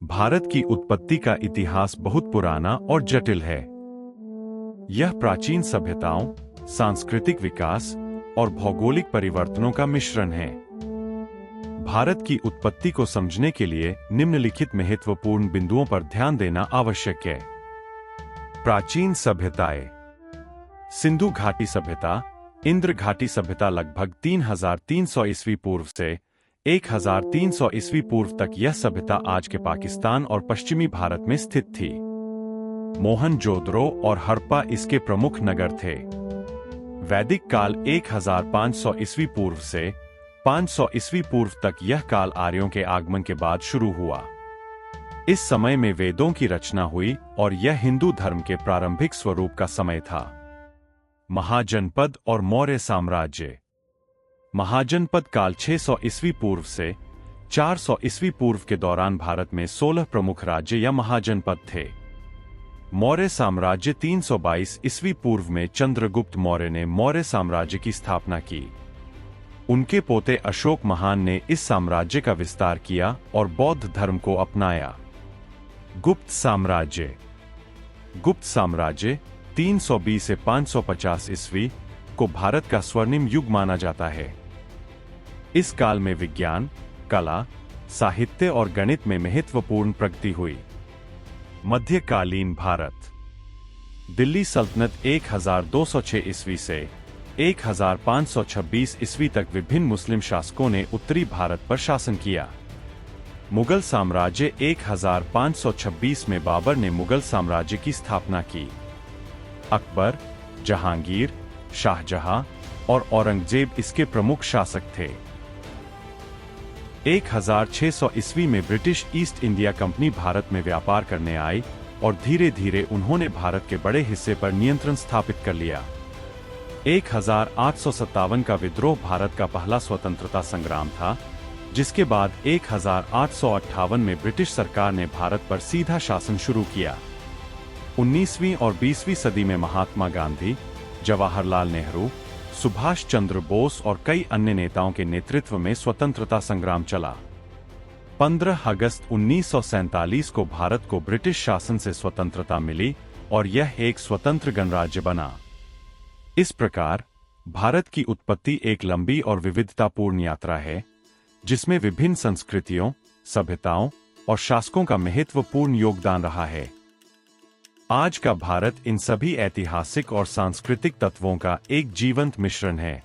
भारत की उत्पत्ति का इतिहास बहुत पुराना और जटिल है। यह प्राचीन सभ्यताओं, सांस्कृतिक विकास और भौगोलिक परिवर्तनों का मिश्रण है। भारत की उत्पत्ति को समझने के लिए निम्नलिखित महत्वपूर्ण बिंदुओं पर ध्यान देना आवश्यक है। प्राचीन सभ्यताएं। सिंधु घाटी सभ्यता, इंद्र घाटी सभ्यता लगभग 3300 ईस्वी पूर्व से 1300 ईस्वी पूर्व तक यह सभ्यता आज के पाकिस्तान और पश्चिमी भारत में स्थित थी। मोहनजोदड़ो और हड़प्पा इसके प्रमुख नगर थे। वैदिक काल 1500 ईस्वी पूर्व से 500 ईस्वी पूर्व तक यह काल आर्यों के आगमन के बाद शुरू हुआ। इस समय में वेदों की रचना हुई और यह हिंदू धर्म के प्रारंभिक स्वरूप का समय था। महाजनपद और मौर्य साम्राज्य। महाजनपद काल 600 ईस्वी पूर्व से 400 ईस्वी पूर्व के दौरान भारत में 16 प्रमुख राज्य या महाजनपद थे। मौर्य साम्राज्य 322 ईस्वी पूर्व में चंद्रगुप्त मौर्य ने मौर्य साम्राज्य की स्थापना की। उनके पोते अशोक महान ने इस साम्राज्य का विस्तार किया और बौद्ध धर्म को अपनाया। गुप्त साम्राज्य। गुप्त साम्राज्य 320 से 550 ईस्वी को भारत का स्वर्णिम युग माना जाता है। इस काल में विज्ञान, कला, साहित्य और गणित में महत्वपूर्ण प्रगति हुई। मध्यकालीन भारत। दिल्ली सल्तनत 1206 ईस्वी से 1526 ईस्वी तक विभिन्न मुस्लिम शासकों ने उत्तरी भारत पर शासन किया। मुगल साम्राज्य 1526 में बाबर ने मुगल साम्राज्य की स्थापना की। अकबर, जहांगीर, शाहजहां और औरंगजेब इसके प्रमुख शासक थे। 1600 ईस्वी में British east India company Bharat में व्यापार करने आई और धीरे धीरे उन्होंने भारत के बड़े हिस्से पर नियंत्रण स्थापित कर लिया। 1857 का विद्रोह भारत का पहला स्वतंत्रता संग्राम था, जिसके बाद 1858 में ब्रिटिश सरकार ने भारत पर सीधा शासन शुरू किया। 19वीं और 20वीं सदी में महात्मा गांधी, जवाहरलाल नेहरू, सुभाष चंद्र बोस और कई अन्य नेताओं के नेतृत्व में स्वतंत्रता संग्राम चला। 15 अगस्त 1947 को भारत को ब्रिटिश शासन से स्वतंत्रता मिली और यह एक स्वतंत्र गणराज्य बना। इस प्रकार भारत की उत्पत्ति एक लंबी और विविधतापूर्ण यात्रा है, जिसमें विभिन्न संस्कृतियों, सभ्यताओं और शासकों का महत्वपूर्ण योगदान रहा है। आज का भारत इन सभी ऐतिहासिक और सांस्कृतिक तत्वों का एक जीवंत मिश्रण है।